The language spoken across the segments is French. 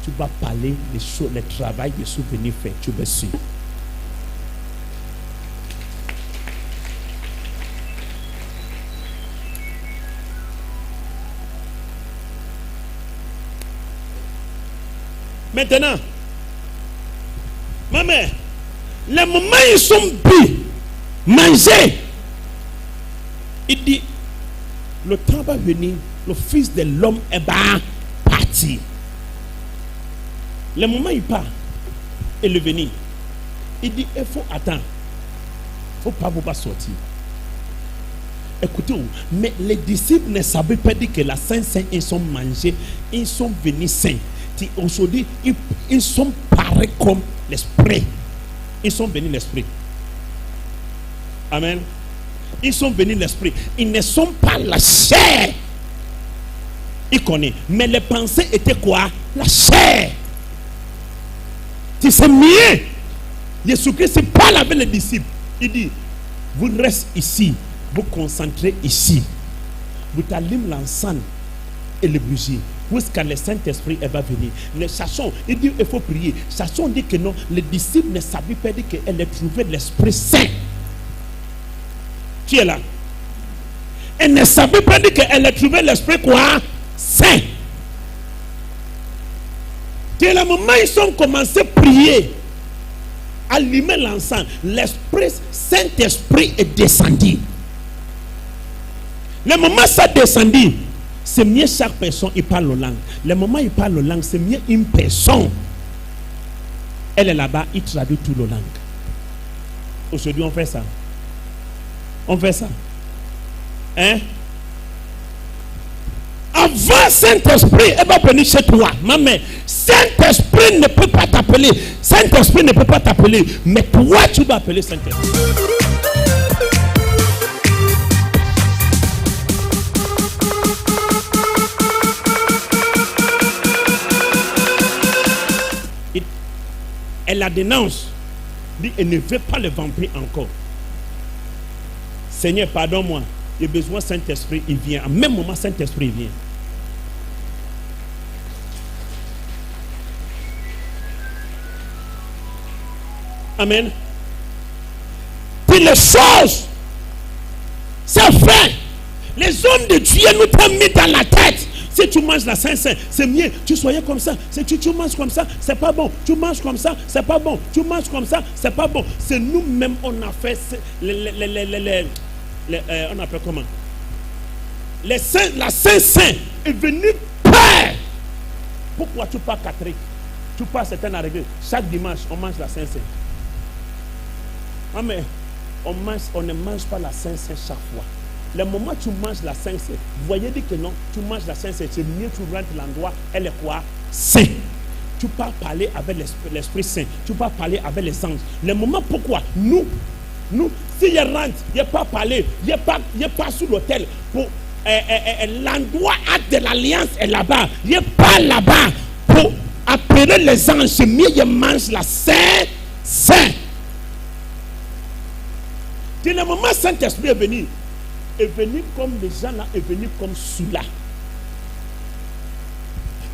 tu vas parler des choses, le travail de souvenir fait. Tu me suis. Maintenant, ma mère, les moments ils sont bu, manger. Il dit, le temps va venir, le Fils de l'homme est parti. Le moment il part, et le venir, il dit, il faut attendre. Il ne faut pas vous sortir. Écoutez, mais les disciples ne savaient pas dire que la Saint-Saint, ils sont mangés, ils sont venus sains. Aujourd'hui, ils sont parés comme l'esprit. Ils sont venus l'esprit. Amen. Ils sont venus l'esprit. Ils ne sont pas la chair. Ils connaissent. Mais les pensées étaient quoi? La chair. Tu sais mieux. Jésus-Christ parle avec les disciples. Il dit, vous restez ici. Vous concentrez ici. Vous allumez l'encens et le bougie. Jusqu'à le Saint-Esprit va venir. Les chassons, il dit il faut prier. Chassons dit que non, les disciples ne savaient pas dire qu'elle a trouvé l'Esprit Saint. Tu es là. Elle ne savait pas dire qu'elle a trouvé l'Esprit quoi? Saint. Tu es là, moment ils ont commencé à prier, allumer l'encens. L'Esprit Saint-Esprit est descendu. Le moment ça descendu, c'est mieux chaque personne il parle aux langues. Le moment il parle aux langues, c'est mieux une personne. Elle est là-bas, il traduit toutes les langues. Aujourd'hui on fait ça. On fait ça. Hein? Avant Saint-Esprit, elle va venir chez toi. Maman, Saint-Esprit ne peut pas t'appeler. Saint-Esprit ne peut pas t'appeler. Mais toi tu vas appeler Saint-Esprit. Elle la dénonce. Dit, elle ne veut pas le vampire encore. Seigneur, pardonne-moi. J'ai besoin Saint-Esprit, il vient. En même moment, Saint-Esprit il vient. Amen. Puis les choses, c'est fait. Les hommes de Dieu nous t'ont mis dans la tête. Si tu manges la Saint-Saint, c'est mieux. Tu soyais comme ça. Si tu manges comme ça, c'est pas bon. Tu manges comme ça, c'est pas bon. Tu manges comme ça, c'est pas bon. C'est nous-mêmes, on a fait on appelle comment? La Saint-Saint est venue père. Pourquoi tu pars catholique? Tu pars certaines à régler. Chaque dimanche, on mange la Saint-Saint. Ah mais on ne mange pas la Saint-Saint chaque fois. Le moment où tu manges la Saint-Saint, vous voyez dit que non, tu manges la Saint-Saint, c'est mieux tu rentres l'endroit, elle est quoi? Saint. Tu peux parler avec l'Esprit Saint, tu peux parler avec les anges. Le moment pourquoi nous, si je rentre, je n'ai pas parlé, je n'ai pas sous l'autel, pour l'endroit de l'alliance est là-bas, je n'ai pas là-bas pour appeler les anges, c'est mieux je mange la Saint-Saint. C'est le moment où Saint-Esprit est venu comme les gens là, est venu comme celui-là.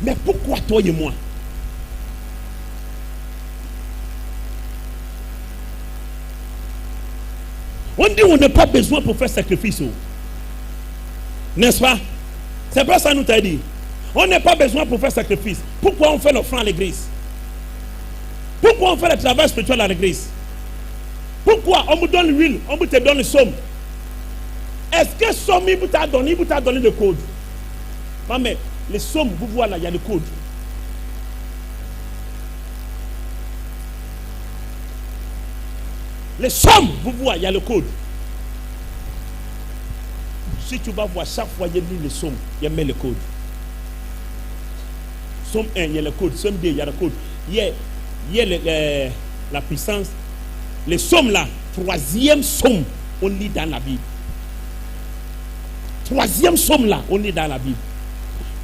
Mais pourquoi toi et moi? On dit on n'a pas besoin pour faire sacrifice. N'est-ce pas? C'est pas ça nous t'a dit. On n'a pas besoin pour faire sacrifice. Pourquoi on fait l'offrande à l'église? Pourquoi on fait le travail spirituel à l'église? Pourquoi on vous donne l'huile, on vous te donne le somme? Est-ce que somme il vous t'a donné le code? Non mais les sommes, vous voyez là, il y a le code. Les sommes, vous voyez, il y a le code. Si tu vas voir chaque fois, il y a le somme, il y a le code. Somme 1, il y a le code. Somme 2, il y a le code. Il y a la puissance. Les sommes là, troisième somme, on lit dans la Bible. Troisième somme là, on lit dans la Bible.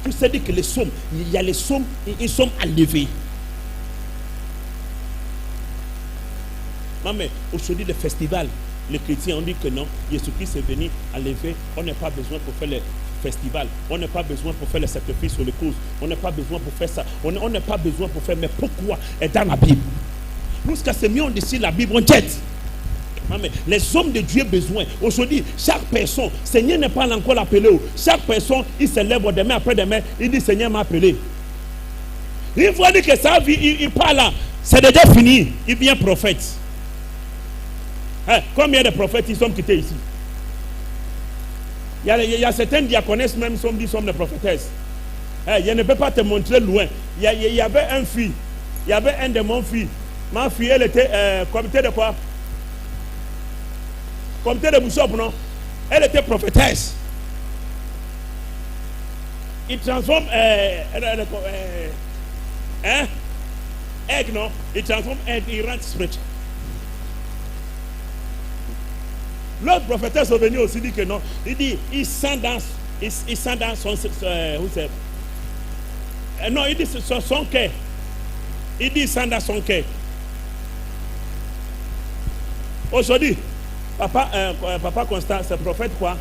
Tu sais que les sommes, il y a les sommes, ils sont enlevés. Non mais aujourd'hui le festival, les chrétiens ont dit que non, Jésus-Christ est venu enlever, on n'a pas besoin pour faire le festival. On n'a pas besoin pour faire les sacrifices sur les courses. On n'a pas besoin pour faire ça. On n'a pas besoin pour faire. Mais pourquoi est dans la Bible? Nous, ce que c'est mieux, on dit la Bible, on jette. Les hommes de Dieu ont besoin. Aujourd'hui, chaque personne, Seigneur n'est pas encore appelé. Chaque personne, il se lève demain après demain, il dit Seigneur m'a appelé. Il faut dire que sa vie, il parle là. C'est déjà fini. Il devient prophète. Combien de prophètes ils sont quittés ici? Il y a certaines diaconesses même qui sont des prophétesses. Je ne peux pas te montrer loin. Il y avait un fille. Il y avait un de mon fils. Ma fille, elle était comité de quoi? Comité de Boussop, non? Elle était prophétesse. Il transforme egg, non? Il transforme egg, il rentre spirituel. L'autre prophétesse est venu aussi dire que non. Il dit, il sent dans son non, il dit son cœur. Il dit, il sent dans son cœur. Aujourd'hui, papa Constant, c'est prophète quoi?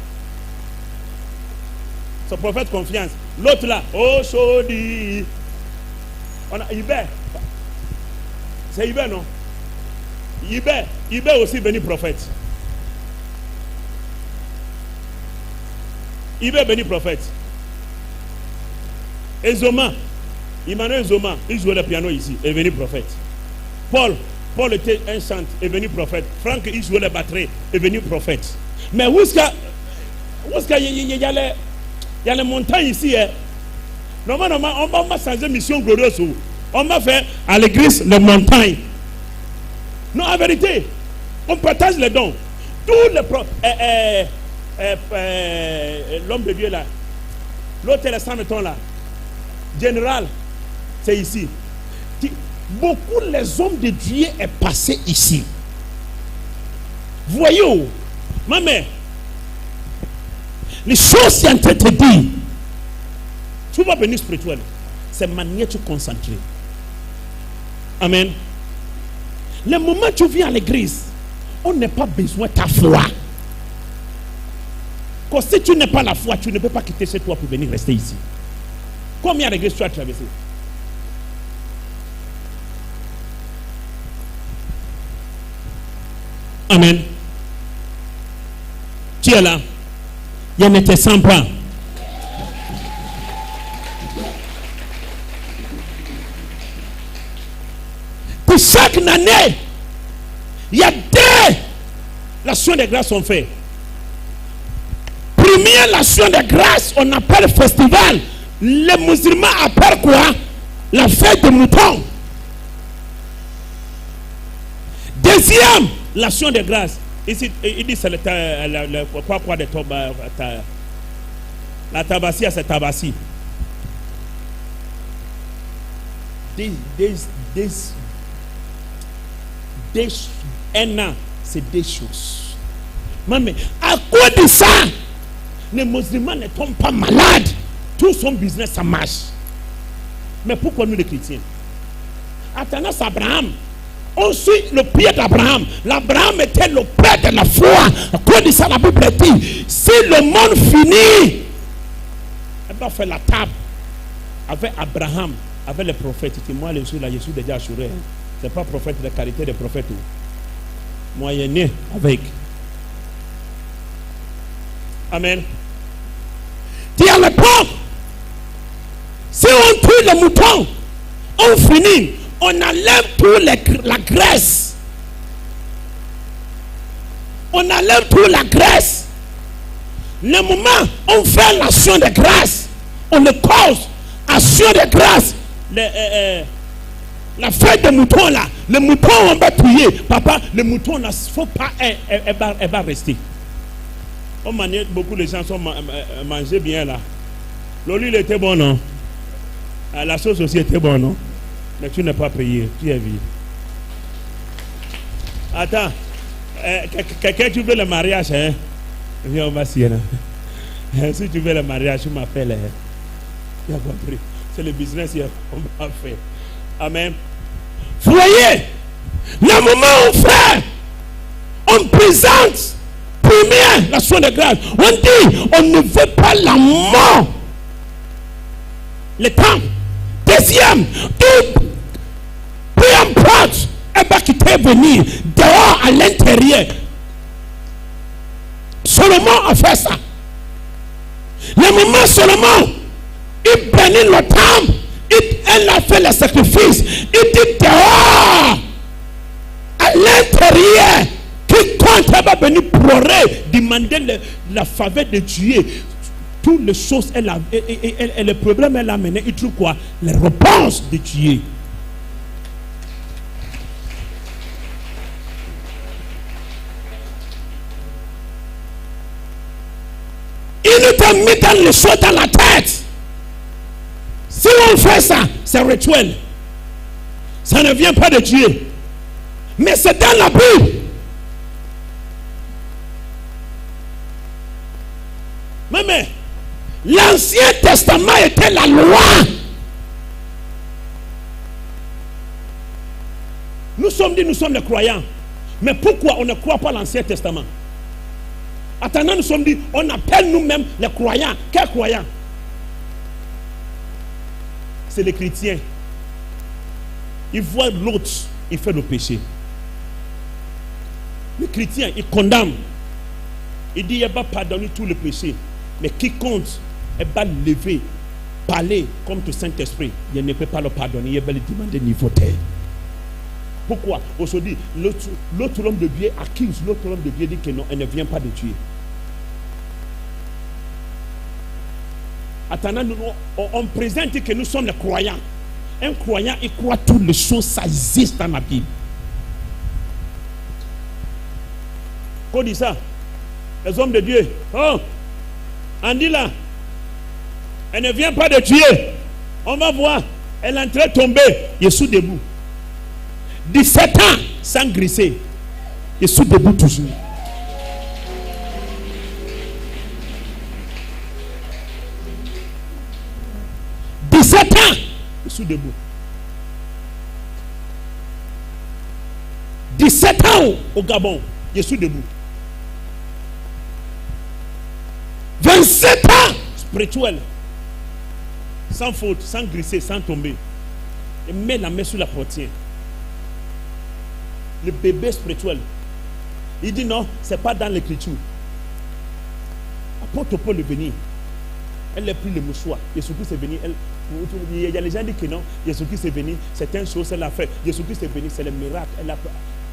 C'est prophète confiance. L'autre là, aujourd'hui, on a Ibé. C'est Ibé, non? Ibé aussi venu prophète. Ibé est venu prophète. Ezoma, Emmanuel Ezoma, il jouait le piano ici, est venu prophète. Paul était un chante, est venu prophète. Franck, il jouait la batterie, est venu prophète. Mais où est-ce qu'il y a les montagnes ici? Normalement, on va changer mission glorieuse. On va faire à l'église les montagnes. Non, en vérité, on partage les dons. Tous les l'homme de Dieu là, l'autre est le 100 mettons là, général, c'est ici. Beaucoup les hommes de Dieu est passé ici. Voyez, ma mère, les choses sont en train de te dire. Tu vas venir spirituel. C'est manière de te concentrer. Amen. Le moment où tu viens à l'église, on n'a pas besoin de ta foi. Quand si tu n'as pas la foi, tu ne peux pas quitter chez toi pour venir rester ici. Combien d'églises tu as traversé? Amen. Tu es là. Je ne te sens pas. Pour chaque année, il y a deux l'actions de grâce sont faites. Première l'action de grâce, on appelle festival. Les musulmans appellent quoi? La fête de mouton. Deuxième, l'action de grâce. Ici, il dit c'est le quoi de toba, la tabassia, c'est tabassi. Un an, c'est des choses. Mais à quoi de ça? Les musulmans ne tombent pas malades. Tout son business, ça marche. Mais pourquoi nous les chrétiens? Attendant Abraham, on suit le pied d'Abraham. L'Abraham était le père de la foi. À quoi de ça la Bible dit? Si le monde finit, elle va faire la table avec Abraham, avec les prophètes. Moi, je suis là, je suis déjà assuré. Ce n'est pas prophète de qualité de prophète. Moi, je suis né avec. Amen. Dis à l'époque, si on tue le mouton, on finit, on enlève toute la graisse. On enlève toute la graisse. Le moment où on fait l'action de grâce, on le cause, action de grâce. La fête de mouton là, le mouton on va tuer. Papa, le mouton là, il ne faut pas, elle va rester. On mange, beaucoup de gens sont mangés bien là. L'huile était bon, non? La sauce aussi était bonne, non? Mais tu n'es pas payé, tu es vu. Attends, quelqu'un tu veux le mariage, hein? Viens, on va s'y aller. Si tu veux le mariage, tu m'appelles. Tu as compris? C'est le business qu'on va faire. Amen. Voyez, le moment où on fait, on présente pour Première, l'action de grâce. On dit, on ne veut pas la mort. Le temps. Deuxième, peu importe, elle va quitter venir dehors à l'intérieur. Solomon a fait ça. Le moment Solomon, il bénit le temple, elle a fait le sacrifice, il dit dehors, à l'intérieur, quiconque va venir pleurer, demander la faveur de Dieu. Toutes les choses, et le problème, elle a amené, il trouve quoi? Les réponses de Dieu. Il nous t'a mis dans les choses dans la tête. Si on fait ça, c'est rituel. Ça ne vient pas de Dieu. Mais c'est dans la Bible. Mais l'Ancien Testament était la loi. Nous sommes les croyants. Mais pourquoi on ne croit pas l'Ancien Testament? Attendant, nous sommes dit, on appelle nous-mêmes les croyants. Quels croyants? C'est les chrétiens. Ils voient l'autre, il fait le péché. Les chrétiens, ils condamnent. Il dit, il va pardonner tous les péchés. Mais quiconque va lever, parler comme le Saint-Esprit, il ne peut pas le pardonner, il va lui demander niveau terre. Pourquoi? Aujourd'hui, l'autre homme de Dieu accuse, l'autre homme de Dieu dit que non, elle ne vient pas de Dieu. Attendant, on présente que nous sommes les croyants. Un croyant, il croit toutes les choses, ça existe dans la Bible. Qu'on dit ça? Les hommes de Dieu. Oh, on dit là, elle ne vient pas de Dieu. On va voir, elle est en train de tomber. Il est sous debout. 17 ans sans grisser. Il est sous debout toujours. Sous debout. 17 ans au Gabon, il est sous debout. 27 ans spirituel, sans faute, sans grisser, sans tomber. Il met la main sur la portière. Le bébé spirituel. Il dit non, c'est pas dans l'écriture. Apôtre Paul est venu. Elle a pris le mouchoir. Jésus-Christ est venu. Il y a les gens qui disent que non, Jésus-Christ est venu. C'est une chose, elle a fait. Jésus-Christ est venu, c'est le miracle. La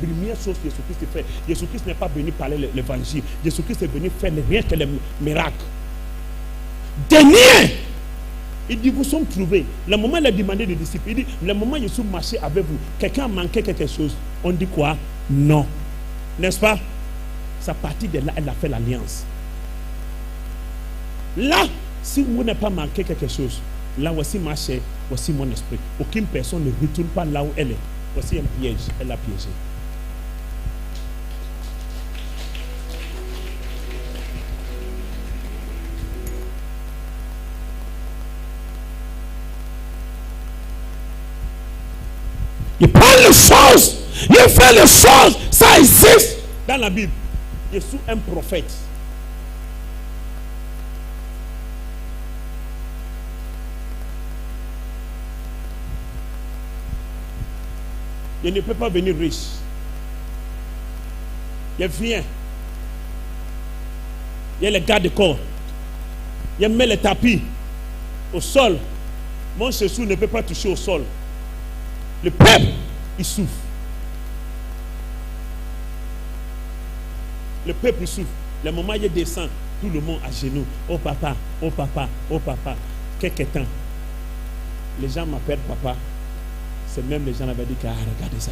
première chose que Jésus-Christ a fait. Jésus-Christ n'est pas venu parler l'évangile. Jésus-Christ est venu faire rien que le miracle. Dernier, il dit, vous sommes trouvés. Le moment où il a demandé des disciples, il dit, le moment où Jésus marchait avec vous, quelqu'un a manqué quelque chose. On dit quoi? Non. N'est-ce pas? C'est à partir de là, elle a fait l'alliance. Là, si vous n'avez pas manqué quelque chose, là voici ma chair, voici mon esprit. Aucune personne ne retourne pas là où elle est. Voici un piège, elle a piégé. Il parle les choses, il fait les choses, ça existe dans la Bible. Jésus est un prophète. Il ne peut pas venir riche. Il vient. Il y a les gardes-corps. Il met les tapis au sol. Mon Jésus ne peut pas toucher au sol. Le peuple, il souffre. Le peuple, il souffre. Le moment où il descend, tout le monde à genoux. Oh papa, oh papa, oh papa. Quelque temps, les gens m'appellent papa. C'est même les gens avaient dit ah, regardez ça.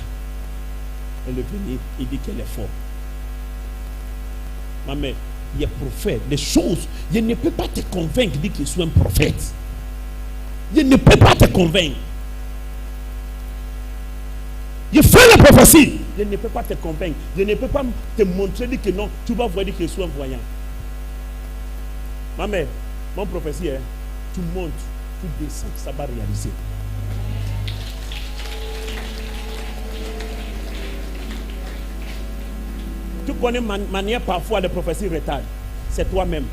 Elle est venue, il dit qu'elle est forte. Ma mère, il est prophète. Les choses, je ne peux pas te convaincre de qu'il soit un prophète. Je ne peux pas te convaincre. Je fais la prophétie. Je ne peux pas te convaincre. Je ne peux pas te montrer que non, tu vas voir qu'il soit un voyant. Ma mère, mon prophétie, tu montes, tu descends, ça va réaliser. connais manière parfois les prophéties retardent. C'est toi-même.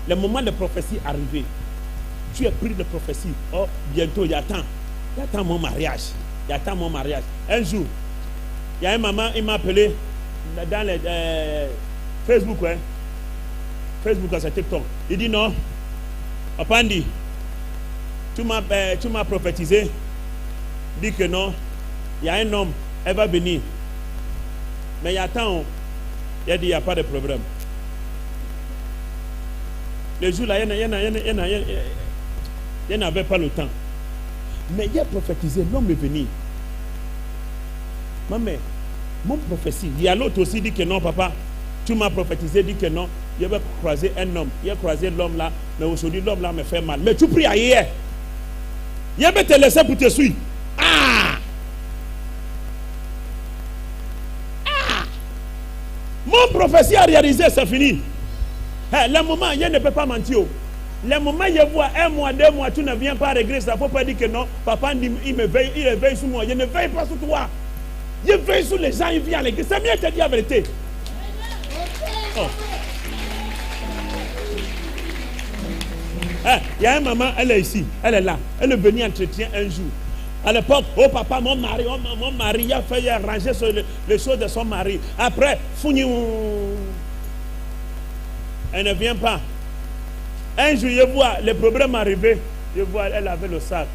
Le moment de prophétie arrivé, tu es pris de prophétie. Oh, bientôt, il y a mon mariage. Un jour, il y a une maman, il m'a appelé dans les Facebook, ouais. Facebook, c'est TikTok. Il dit non, Papa dit, tu m'as prophétisé. Dit que non, il y a un homme, elle va venir. Mais il y a temps, il a dit il n'y a pas de problème. Le jour là, il n'avait pas le temps. Mais il a prophétisé, l'homme est venu. Maman, mon prophétie, il y a l'autre aussi dit que non, papa, tu m'as prophétisé, dit que non, il va croiser un homme. Il a croisé l'homme là, mais aujourd'hui l'homme là me fait mal. Mais tu pries ailleurs. Il va te laisser pour te suivre. Mon prophétie a réalisé, c'est fini. Le moment, il ne peut pas mentir. Le moment, il voit 1 mois, 2 mois, tu ne viens pas à l'église, il ne faut pas dire que non. Papa, il veille sur moi. Je ne veille pas sur toi. Je veille sur les gens, il vient à l'église. C'est mieux de te dire la vérité. Oh. Il y a une maman, elle est ici, elle est là. Elle est venue entretien un jour. À l'époque, oh papa, mon mari, il a fait arranger les choses de son mari. Après, elle ne vient pas. Un jour, je vois le problème arriver. Je vois, elle avait le sac.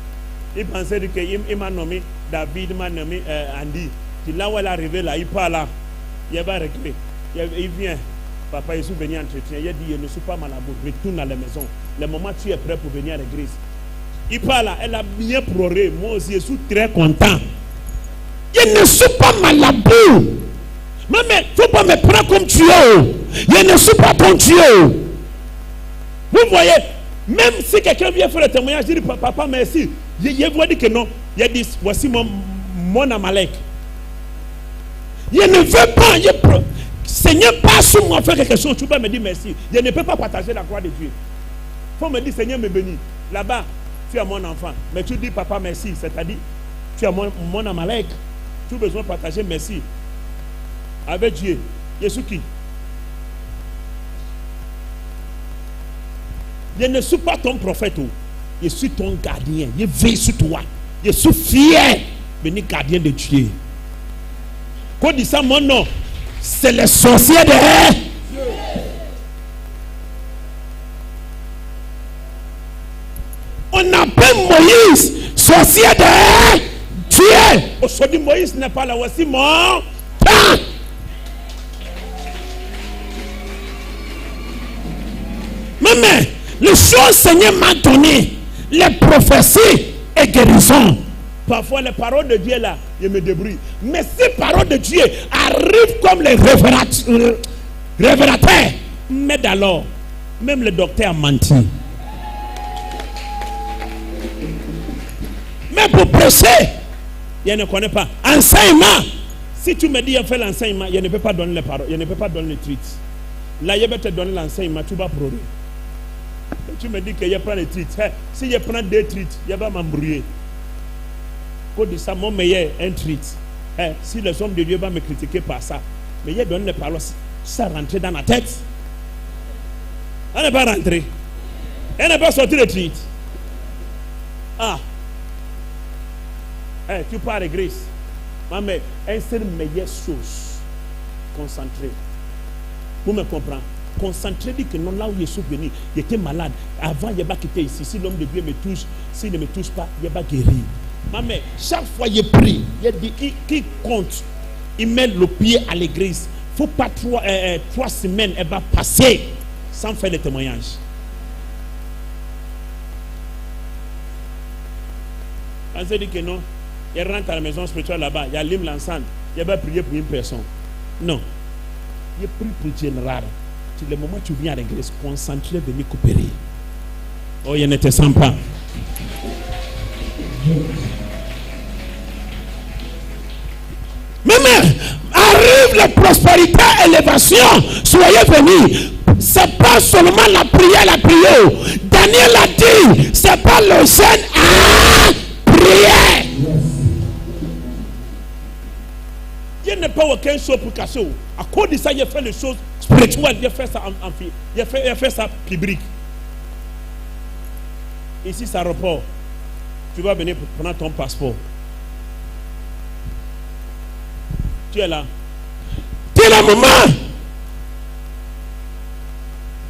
Il pensait qu'il m'a nommé David, il m'a nommé Andy. Puis là où elle est arrivée, là, il part là. Il va régler. Il vient. Papa, je suis venu entretien. Il a dit, je ne suis pas malade. Retourne à la maison. Le moment où tu es prêt pour venir à l'église. Il parle là, elle a bien pleuré. Moi aussi, je suis très content. Je ne suis pas malade. Mais il ne faut pas me prendre comme tu es. Je ne suis pas ton Dieu. Vous voyez, même si quelqu'un vient faire le témoignage, je dis papa, merci. Je vois dire que non. Il dit, voici mon Amalek. Je ne veux pas. Seigneur, passe sur moi, faire quelque chose. Tu peux me dire merci. Je ne peux pas partager la croix de Dieu. Il faut me dire, Seigneur, me bénis. Là-bas, tu es mon enfant. Mais tu dis, papa, merci. C'est-à-dire, tu es mon Amalek. Tu as besoin de partager merci. Avec Dieu. Je suis qui? Je ne suis pas ton prophète. Je suis ton gardien. Je veille sur toi. Je suis fier de venir gardien de Dieu. Quand on dit ça, mon nom, c'est le sorcier de Dieu. On appelle Moïse sorcier de Dieu. Aujourd'hui, Moïse n'est pas là. Voici mon temps. Mais les choses Seigneur m'a donné, les prophéties et guérison. Parfois les paroles de Dieu là, je me débrouille. Mais ces paroles de Dieu arrivent comme les révélateurs. Mais alors, même le docteur a menti. Mais pour prêcher, je ne connais pas. Enseignement. Si tu me dis de faire l'enseignement, je ne peux pas donner les paroles, je ne peux pas donner les tweets. Là, je vais te donner l'enseignement, tu vas pleurer. Tu me dis que je prends les tweets. Si je prends 2 tweets, je vais m'embrouiller. Quand dit ça, mon meilleur, un tweet. Si les hommes de Dieu vont me critiquer par ça, mais je donne les paroles, ça rentre dans la tête. Elle n'est pas rentrée. Elle n'est pas sortie le tweet. Tu pars à l'église. Mais un seul meilleure chose, concentré. Vous me comprenez? Concentré, dit que non, là où je suis venu, j'étais malade. Avant, il n'y a pas quitté ici. Si l'homme de Dieu me touche, s'il ne me touche pas, il n'y a pas guéri. Mais chaque fois il prie, il dit qui compte, il met le pied à l'église. Il ne faut pas 3 semaines, elle va passer sans faire le témoignage. Quand je dis que non, il rentre à la maison spirituelle là-bas, il allume l'encens, il va prier pour une personne. Non, il prie pour le général. C'est le moment où tu viens à l'église, concentré, venir coopérer. Oh, il ne te sent pas. Même arrive la prospérité, élévation, soyez venus. C'est pas seulement la prière. Daniel a dit, c'est pas le jeûne à prier. Je ne pas aucune chose pour cacher. À cause de ça, il fait les choses spirituelles, il fait ça il fait ça public. Ici, c'est aéroport. Tu vas venir prendre ton passeport. Tu es là. Tu es là, maman.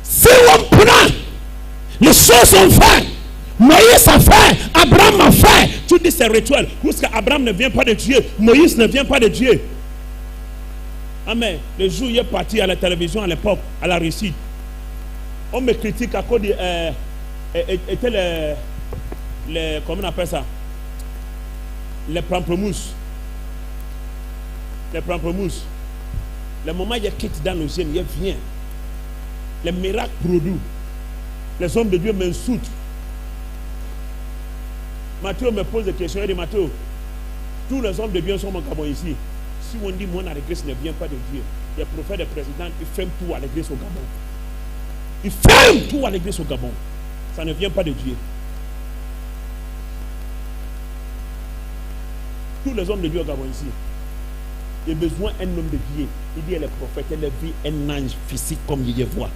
Si on prend les choses sont faites, Moïse a fait, Abraham a fait. Tu dis c'est rituel. Puisqu'Abraham ne vient pas de Dieu, Moïse ne vient pas de Dieu. Amen. Le jour où il est parti à la télévision à l'époque, à la Russie, on me critique à cause de les comment on appelle ça, les pamplemousses. Les pamplemousses. Le moment où il quitte dans nos gènes, il vient. Les miracles produits. Les hommes de Dieu m'insultent. Matthieu me pose des questions. Il dit, Matthieu, tous les hommes de Dieu sont au Gabon ici. Si on dit, moi, l'église ne vient pas de Dieu, les prophètes et présidents, ils ferment tout à l'église au Gabon. Ils ferment tout à l'église au Gabon. Ça ne vient pas de Dieu. Tous les hommes de Dieu au Gabon ici, il y a besoin d'un homme de Dieu. Il dit, les prophètes, il vit un ange physique comme il les voit.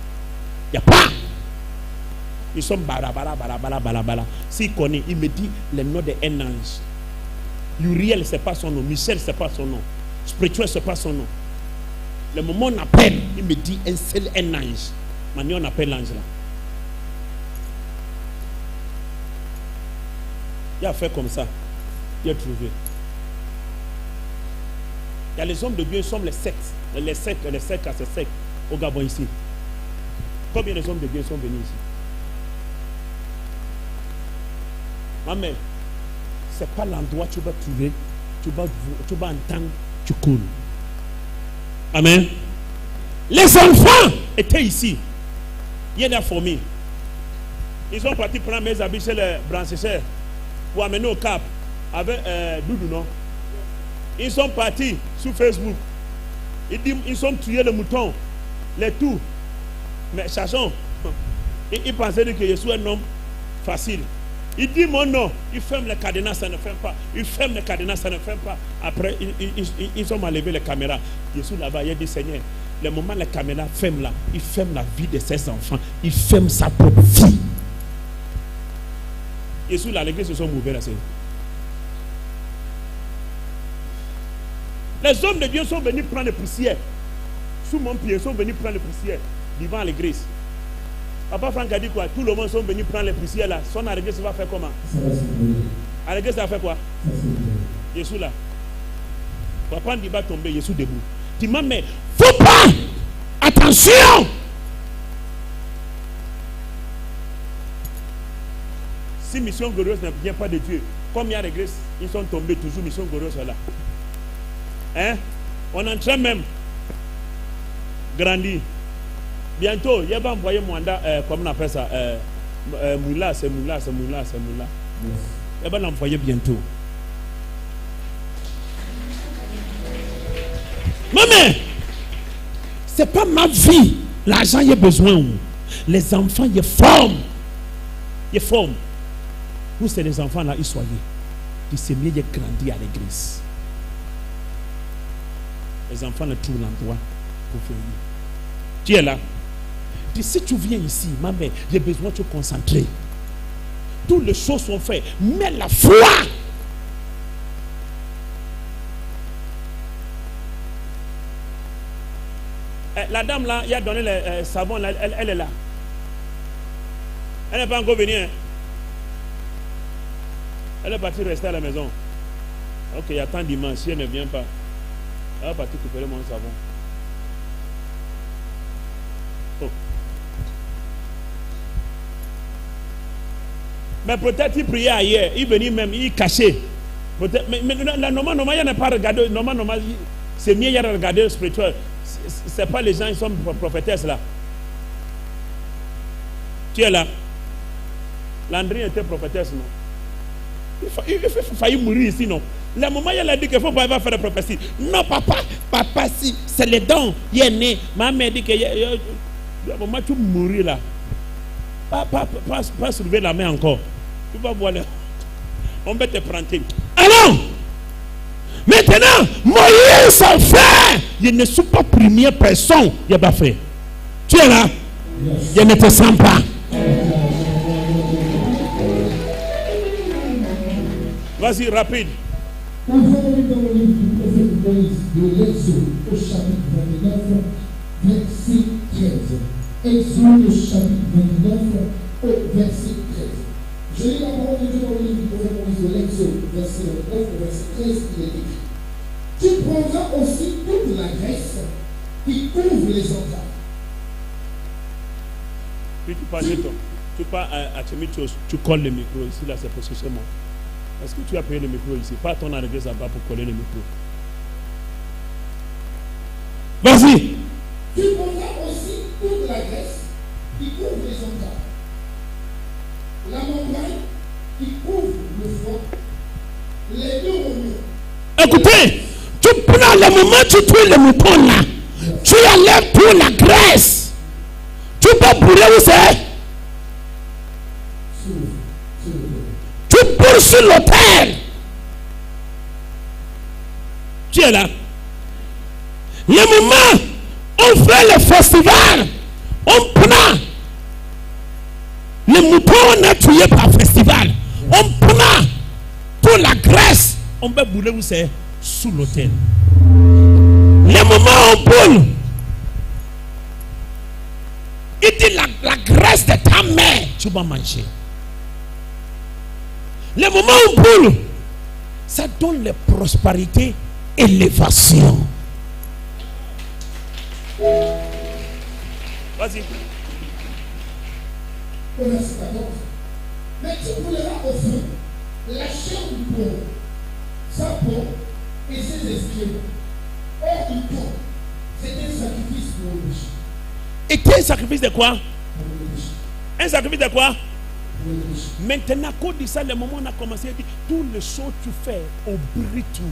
Il n'y a pas. Ils sont balabala. S'il connaît, il me dit le nom d'un ange. Uriel, ce n'est pas son nom. Michel, ce n'est pas son nom. Spirituel, ce n'est pas son nom. Le moment où on appelle, il me dit un ange. Maintenant, on appelle l'ange là. Il a fait comme ça. Il a trouvé. Il y a les hommes de Dieu, ils sont les sectes. Les sectes à ces sectes au Gabon ici. Combien de hommes de Dieu sont venus ici? Mais ce n'est pas l'endroit où tu vas trouver, tu vas entendre, tu coules. Amen. Les enfants étaient ici. Il y a des fourmis. Ils sont partis prendre mes habits chez les branchisseurs pour amener au Cap avec Doudou, non? Ils sont partis sur Facebook. Ils ont tué le mouton, les tout. Mais Chachon, il pensait que je suis un homme facile. Il dit mon nom, il ferme les cadenas, ça ne ferme pas. Il ferme les cadenas, ça ne ferme pas. Après, ils ont enlevé les caméras. Jésus là-bas, il a dit Seigneur, le moment où les caméras ferment là, il ferme la vie de ses enfants. Il ferme sa propre vie. Jésus là, l'église se sont mouvés là. Les hommes de Dieu sont venus prendre les poussières. Sous mon pied, ils sont venus prendre les poussières devant l'église. Papa Franck a dit quoi? Tout le monde sont venus prendre les poussières là. Son à l'église va faire comment? À l'église ça va faire quoi? Jésus là. Papa dit va tomber, Jésus debout. Dis moi mais faut pas! Attention! Si mission glorieuse ne vient pas de Dieu, comme il y a l'église, ils sont tombés toujours, mission glorieuse là. Hein? On est en train même grandir. Bientôt, il va envoyer Mwanda, comment on appelle ça? Moula, c'est Moula. Il va l'envoyer bientôt. Maman, c'est pas ma vie. L'argent, il y a besoin. Les enfants, ils forment. Vous, c'est les enfants là, ils soient. Ils se mieux grandir à l'église. Les enfants ne trouvent l'endroit pour venir. Tu es là. Dis, si tu viens ici, ma mère, j'ai besoin de te concentrer. Toutes les choses sont faites. Mais la foi. La dame là, il a donné le savon, là, elle est là. Elle n'est pas encore venue. Hein? Elle est partie rester à la maison. Ok, il y a tant dimanche, si elle ne vient pas. Elle va partir récupérer mon savon. Oh. Mais peut-être il priait ailleurs, il venait même, il cachait. Mais normalement, il n'a pas regardé. Normalement, c'est mieux, il a regardé le spirituel. Ce n'est pas les gens qui sont prophétesses là. Tu es là. Landry était prophétesse, non? Il a failli mourir ici, non? Le moment où elle a dit qu'il ne faut pas faire de prophétie. Non, papa, si, c'est les dons. Il est né. Maman dit que le moment où tu mourir là, pas soulever la main encore. Tu vas voir, on va te prendre. Alors, maintenant, Moïse a fait. je ne suis pas première personne, il a pas fait. Tu es là? Je ne te sens pas. Vas-y, rapide. Ouvrons dans le livre du prophète Moïse de l'Exode au chapitre 29, verset 13. Exode au chapitre 29, au verset 13. Je lis la parole de Dieu dans le livre du prophète Moïse de l'Exode, verset 9, verset 13, il est écrit. Tu prendras aussi toute la graisse qui couvre les entrailles. Puis tu parles de toi. Tu parles à Timitos, tu colles le micro ici, là c'est précisément. Est-ce que tu as payé le micro ici? Pas ton adresse là-bas pour coller le micro. Vas-y. Tu prendras aussi toute la graisse qui couvre les entrailles, la membrane qui couvre le foie, les deux rognons. Écoutez, tu prends le moment où tu tues le mouton là, tu enlèves toute la graisse. Tu peux brûler où c'est? Tu brûles sur l'autel. Tu es là. Le moment où on fait le festival, on prend le mouton, on a tué par festival. On prend toute la graisse. On peut brûler où c'est? Sous l'autel. Le moment où on brûle, il dit la graisse de ta mère, tu vas manger. Le moment où on brûle, ça donne la prospérité et l'élévation. Vas-y. Au verset 14. Mais tu brûleras au feu la chair du porc, sa peau et ses esclives. Or du porc, c'était un sacrifice pour le péché. Et un sacrifice de quoi? Un sacrifice de quoi? Pour le péché. Maintenant, quand on dit ça, le moment où on a commencé à dire, toutes les choses que tu fais, au brûle tout.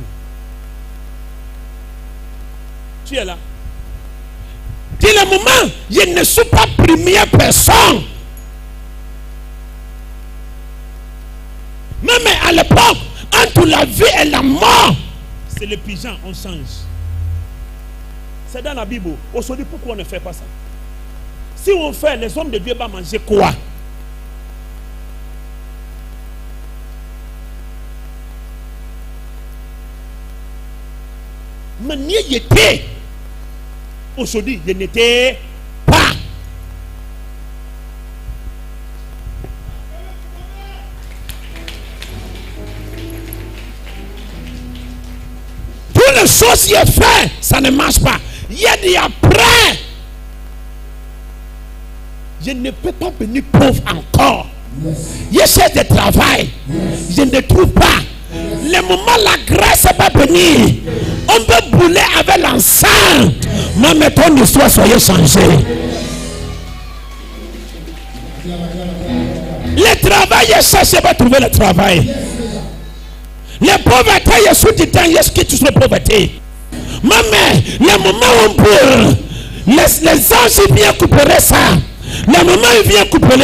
Tu es là. Dis le moment, je ne suis pas première personne. Même à l'époque, entre la vie et la mort, c'est les pigeons, on change. C'est dans la Bible. Aujourd'hui, pourquoi on ne fait pas ça? Si on fait, les hommes de Dieu vont manger quoi? Mais n'y était. Aujourd'hui, je n'étais pas. Toutes les choses qu'il a fait, ça ne marche pas. Il y a dit après. Je ne peux pas venir pauvre encore. Je cherche du travail. Je ne trouve pas. Le moment la grâce va venir, on peut brûler avec l'encens. Mais mettons l'histoire, soyez changés. Le travail, je cherche pas trouver le travail. La pauvreté, je suis du temps, je quitte sur la pauvreté. Mais le moment où on brûle, les anges viennent couper ça. Le moment où ils viennent couper,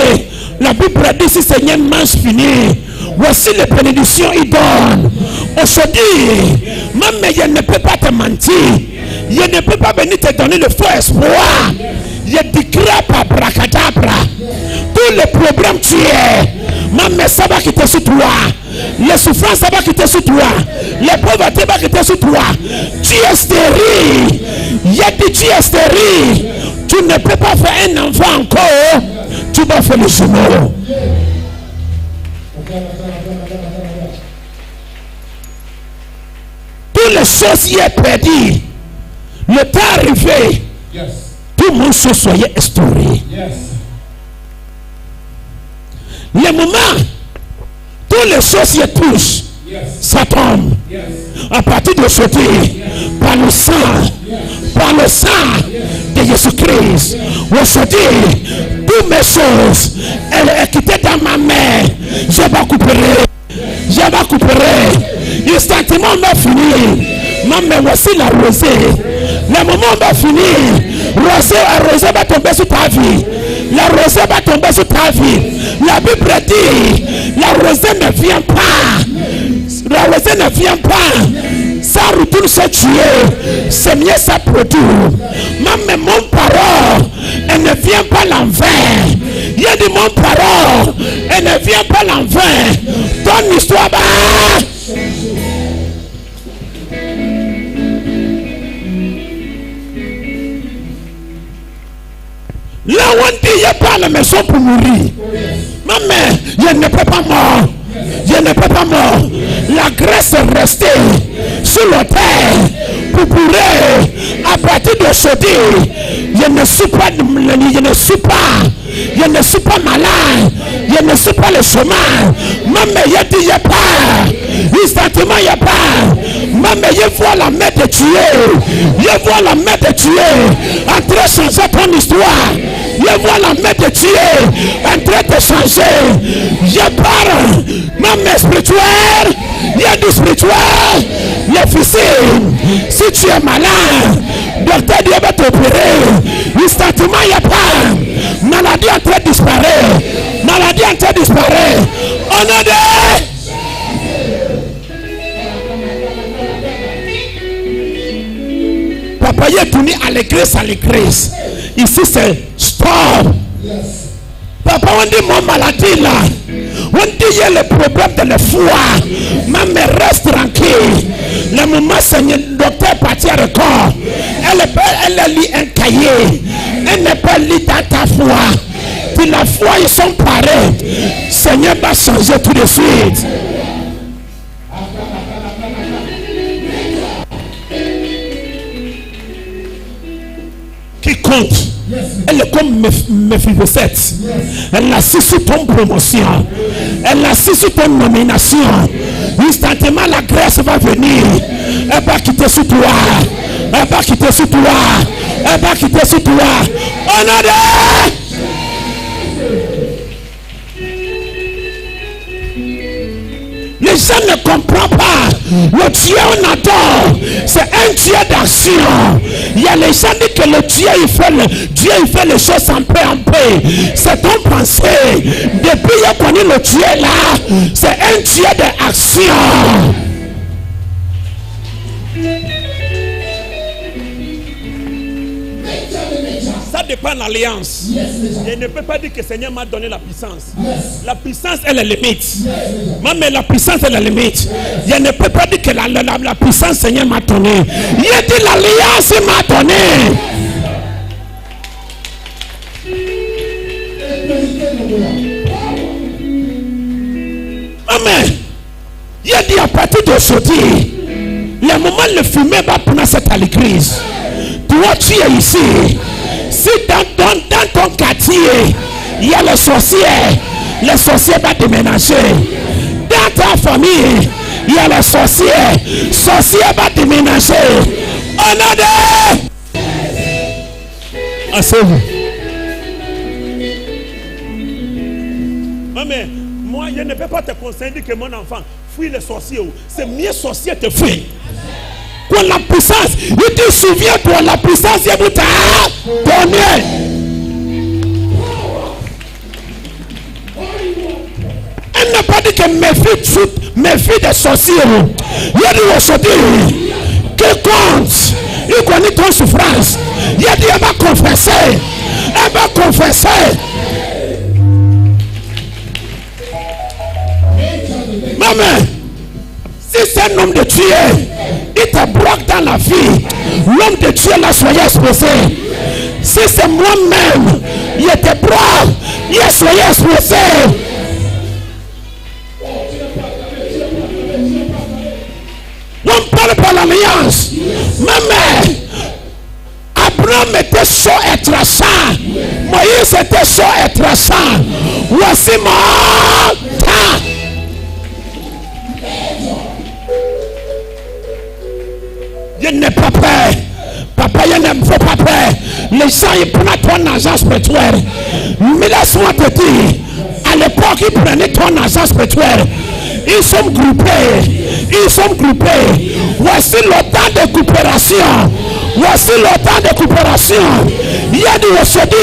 la Bible dit si Seigneur mange fini. Voici les bénédictions il donne. Aujourd'hui, même je ne peux pas te mentir. Je ne peux pas venir te donner le faux espoir. Je déclare par bracadabra. Tous les problèmes tu es. Même ça va quitter sur toi. Les souffrances ça va quitter sur toi. Les pauvretés va quitter sur toi. Tu es stérile. Je dis tu es stérile. Tu ne peux pas faire un enfant encore. Tu vas faire le jumeau. Toutes les choses y est perdu. Le temps arrivé. Tout le monde se soyait instauré. Le moment, toutes les choses y touchent. Ça tombe. À partir de aujourd'hui, par le sang de Jésus-Christ, aujourd'hui, toutes mes choses, elles sont quittées dans ma main. Je vais couper. Instantanément, on va finir. Mais voici la rosée. Le moment où on va finir, rosée va tomber sur ta vie. La rosée va tomber sur ta vie. La Bible dit, la rosée ne vient pas. La rosée ne vient pas. Ça ça retourne se tuer, c'est mieux ça produit. Mais mon parole, elle ne vient pas l'envers. Il y a de mon parole, elle ne vient pas l'envers. Ton histoire va. Là où on dit il n'y a pas la maison pour mourir. Maman, je ne peux pas mort. Je ne peux pas mort. La grâce est restée sur l'autel pour pourrir à partir d'aujourd'hui. Je ne suis pas malade. Je ne suis pas le chômage. Maman, il n'y a pas. Instantanément, il n'y a pas. Maman, je vois la main de tuer. Je vois la main de tuer. En train de changer ton histoire. Je vois la main de tuer. En train de changer. Je parle. Maman spirituelle. Il y a du spirituel. L'officier. Si tu es malade, docteur Dieu va t'opérer. Instantanément, il n'y a pas. Maladie en train de disparaître. Maladie en train de disparaître. On a des. Papa, il est tourné à l'église. Ici, c'est stop. Papa, on dit mon maladie là. On dit il y a le problème de la foi. Maman, reste tranquille. Le moment Seigneur, le docteur est parti à record. Elle lit un cahier. Elle n'est pas lit dans ta foi. Puis la foi, ils sont pareils. Seigneur va changer tout de suite. Qui compte? Elle est comme Mephibosheth. Elle assiste sur ton promotion. Elle assiste sur ton nomination. Instantanément, la grâce va venir. Elle va quitter sur toi. Elle va quitter sur toi. Elle va quitter sur toi. On a des. Les gens ne comprennent pas. Le Dieu on adore, c'est un Dieu d'action. Il y a les gens qui disent que le Dieu il fait les choses en paix en paix. C'est ton pensée. Depuis qu'il a connu le Dieu là, c'est un Dieu d'action. Ça dépend de l'alliance. Je ne peux pas dire que le Seigneur m'a donné la puissance. La puissance est la limite. Mais la puissance est la limite. Je ne peux pas dire que la puissance Seigneur m'a donné. Il a dit l'alliance m'a donné. Amen. Il a dit à partir d'aujourd'hui, le moment le fumée va prendre cette à l'église. Toi tu es ici. Si dans ton quartier, il y a les sorciers vont déménager. Dans ta famille, il y a les sorciers vont déménager. On a des. Asseyez-vous. Mais moi, je ne peux pas te conseiller que mon enfant fuit les sorciers. C'est mieux sorcier te fuit. Pour la puissance, il te souvient pour la puissance, il vous t'a donné. Elle n'a pas dit que mes filles des sorciers. Il a dit aujourd'hui, que compte, il connaît ton souffrance. Il a dit, elle va confesser. Elle va confesser. Maman, si c'est un homme de Dieu, il te bloque dans la vie. L'homme de Dieu là, soyez exposé. Si c'est moi-même, il te bloque, il soyez exposé. On parle par l'alliance. Maman, Abraham était chaud et traçant. Moïse était chaud et traçant. Voici mon temps. Je n'ai pas peur. Papa, je ne faut pas peur. Les gens, ils prennent ton argent spirituel. Mais laisse-moi te dire, à l'époque, ils prenaient ton argent spirituel. Ils sont groupés. Voici le temps de coopération. Il y a des aujourd'hui,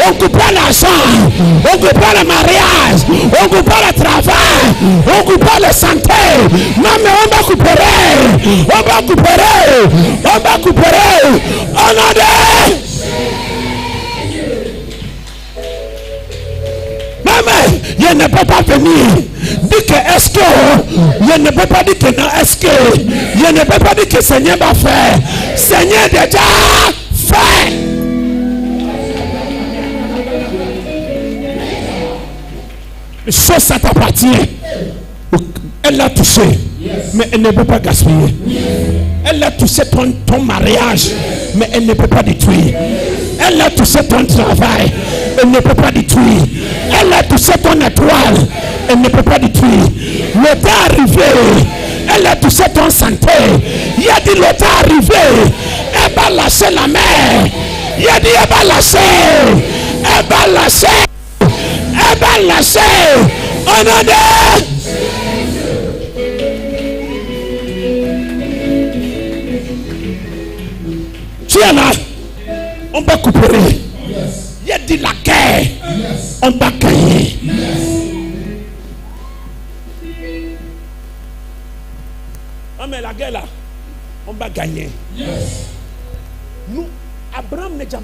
on coupe pas l'argent, on coupe pas le mariage, on coupe pas le travail, on coupe pas la santé. Non, mais on va couper. On va couper. On va couper. On a des. Maman, je ne peux pas venir. Dis que est-ce que. Je ne peux pas dire que non. Est-ce que. Je ne peux pas dire que Seigneur va faire. Seigneur déjà fait. Les choses, ça t'appartient. Elle l'a touché, mais elle ne peut pas gaspiller. Elle a touché ton mariage, mais elle ne peut pas détruire. Elle a touché ton travail, elle ne peut pas détruire. Elle a touché ton étoile, elle ne peut pas détruire. Le temps est arrivé, elle a touché ton santé. Il a dit le temps est arrivé, elle va lâcher la mer. Il a dit elle va lâcher, elle va lâcher, elle va lâcher. On a dit. Tu es là, on va couper. Il a dit la guerre, on va gagner. Ah mais la guerre là, on va gagner. Nous, Abraham n'est jamais